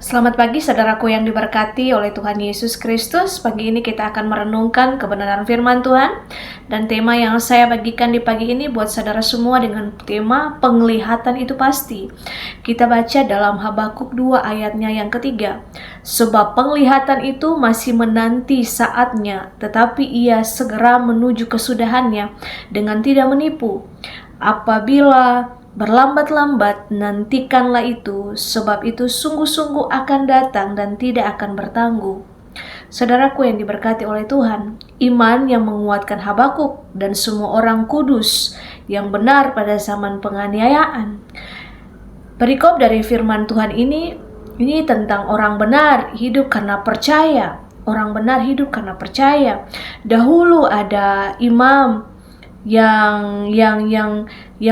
Selamat pagi saudaraku yang diberkati oleh Tuhan Yesus Kristus. Pagi ini kita akan merenungkan kebenaran firman Tuhan. Dan tema yang saya bagikan di pagi ini buat saudara semua dengan tema penglihatan itu pasti. Kita baca dalam Habakuk 2 ayatnya yang ketiga. Sebab penglihatan itu masih menanti saatnya, tetapi ia segera menuju kesudahannya dengan tidak menipu. Apabila berlambat-lambat, nantikanlah itu, sebab itu sungguh-sungguh akan datang dan tidak akan bertangguh. Saudaraku yang diberkati oleh Tuhan, iman yang menguatkan Habakuk dan semua orang kudus yang benar pada zaman penganiayaan. Perikop dari firman Tuhan ini tentang orang benar hidup karena percaya. Orang benar hidup karena percaya. Dahulu ada imam yang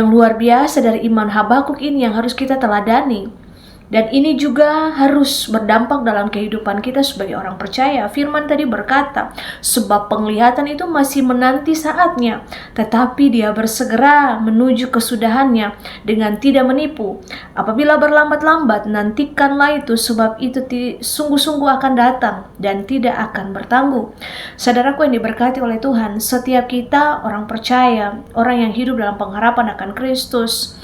luar biasa dari iman Habakuk ini yang harus kita teladani. Dan ini juga harus berdampak dalam kehidupan kita sebagai orang percaya. Firman tadi berkata, sebab penglihatan itu masih menanti saatnya, tetapi dia bersegera menuju kesudahannya dengan tidak menipu. Apabila berlambat-lambat, nantikanlah itu, sebab itu sungguh-sungguh akan datang dan tidak akan bertangguh. Saudaraku yang diberkati oleh Tuhan, setiap kita orang percaya, orang yang hidup dalam pengharapan akan Kristus,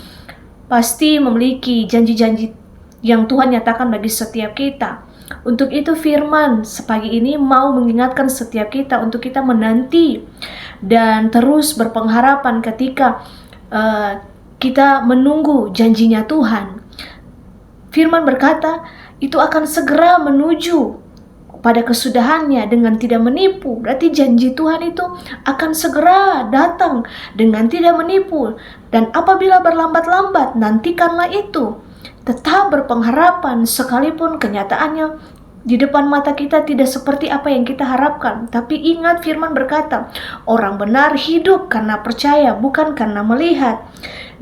pasti memiliki janji-janji yang Tuhan nyatakan bagi setiap kita. Untuk itu firman sepagi ini mau mengingatkan setiap kita untuk kita menanti dan terus berpengharapan ketika kita menunggu janjinya Tuhan. Firman berkata, itu akan segera menuju pada kesudahannya dengan tidak menipu. Berarti janji Tuhan itu akan segera datang dengan tidak menipu. Dan apabila berlambat-lambat, nantikanlah itu. Tetap berpengharapan sekalipun kenyataannya di depan mata kita tidak seperti apa yang kita harapkan. Tapi ingat firman berkata, orang benar hidup karena percaya, bukan karena melihat.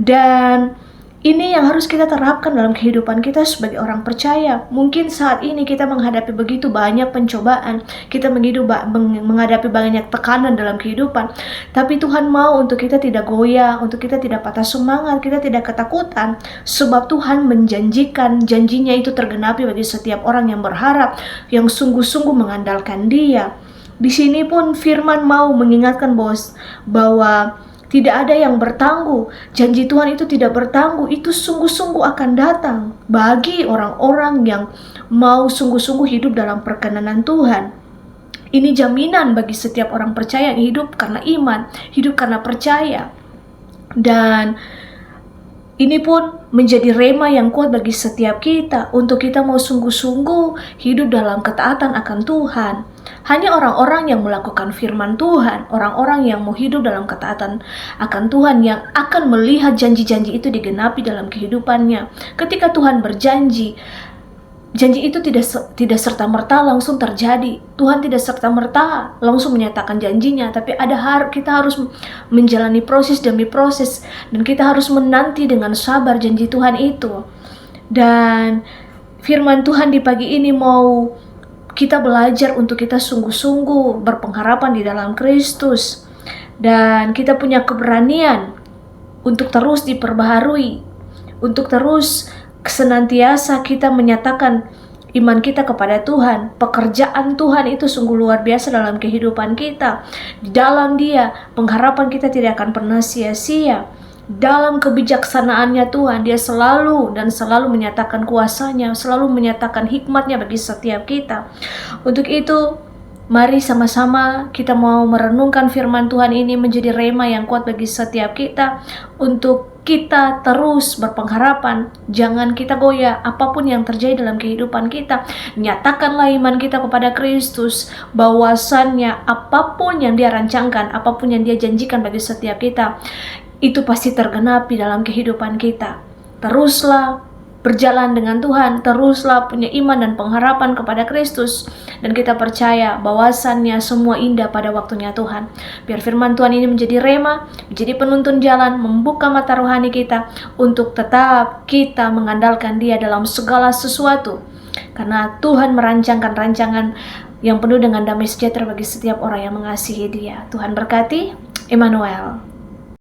Dan ini yang harus kita terapkan dalam kehidupan kita sebagai orang percaya. Mungkin saat ini kita menghadapi begitu banyak pencobaan, kita menghadapi banyak tekanan dalam kehidupan. Tapi Tuhan mau untuk kita tidak goyah, untuk kita tidak patah semangat, kita tidak ketakutan. Sebab Tuhan menjanjikan, janjinya itu tergenapi bagi setiap orang yang berharap, yang sungguh-sungguh mengandalkan Dia. Di sini pun firman mau mengingatkan bahwa tidak ada yang bertangguh. Janji Tuhan itu tidak bertangguh. Itu sungguh-sungguh akan datang bagi orang-orang yang mau sungguh-sungguh hidup dalam perkenanan Tuhan. Ini jaminan bagi setiap orang percaya yang hidup karena iman, hidup karena percaya. Dan ini pun menjadi rema yang kuat bagi setiap kita untuk kita mau sungguh-sungguh hidup dalam ketaatan akan Tuhan. Hanya orang-orang yang melakukan firman Tuhan, orang-orang yang mau hidup dalam ketaatan akan Tuhan yang akan melihat janji-janji itu digenapi dalam kehidupannya. Ketika Tuhan berjanji, janji itu tidak serta-merta langsung terjadi. Tuhan tidak serta-merta langsung menyatakan janjinya, tapi kita harus menjalani proses demi proses, dan kita harus menanti dengan sabar janji Tuhan itu. Dan firman Tuhan di pagi ini mau kita belajar untuk kita sungguh-sungguh berpengharapan di dalam Kristus, dan kita punya keberanian untuk terus diperbaharui, untuk terus senantiasa kita menyatakan iman kita kepada Tuhan. Pekerjaan Tuhan itu sungguh luar biasa dalam kehidupan kita. Di dalam Dia, pengharapan kita tidak akan pernah sia-sia. Dalam kebijaksanaannya Tuhan, Dia selalu menyatakan kuasanya, selalu menyatakan hikmatnya bagi setiap kita. Untuk itu, mari sama-sama kita mau merenungkan firman Tuhan ini menjadi rema yang kuat bagi setiap kita, untuk kita terus berpengharapan. Jangan kita goyah apapun yang terjadi dalam kehidupan kita. Nyatakanlah iman kita kepada Kristus, bahwasannya apapun yang Dia rancangkan, apapun yang Dia janjikan bagi setiap kita, itu pasti tergenapi dalam kehidupan kita. Teruslah berjalan dengan Tuhan, teruslah punya iman dan pengharapan kepada Kristus, dan kita percaya bahwasannya semua indah pada waktunya Tuhan. Biar firman Tuhan ini menjadi rema, menjadi penuntun jalan, membuka mata rohani kita untuk tetap kita mengandalkan Dia dalam segala sesuatu, karena Tuhan merancangkan rancangan yang penuh dengan damai sejahtera bagi setiap orang yang mengasihi Dia. Tuhan berkati. Immanuel.